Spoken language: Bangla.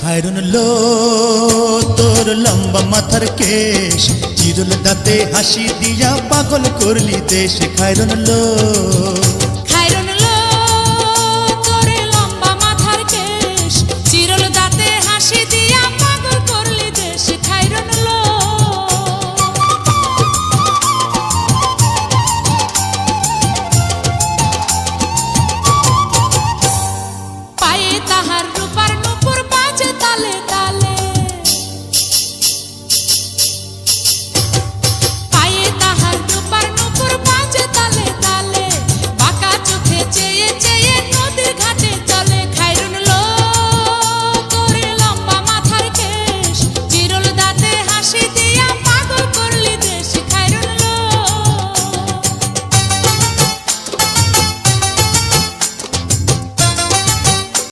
খায়রুন লো তোর লম্বা মাথার কেশ, চিরুল দাঁতে হাসি দিয়া পাগল করলি দেশ। খায়রুন লো খায়রুন লো তোর লম্বা মাথার কেশ, চিরল দাঁতে হাসি দিয়া পাগল করলি দেশ। খায়রুন লো পায়ে তাহার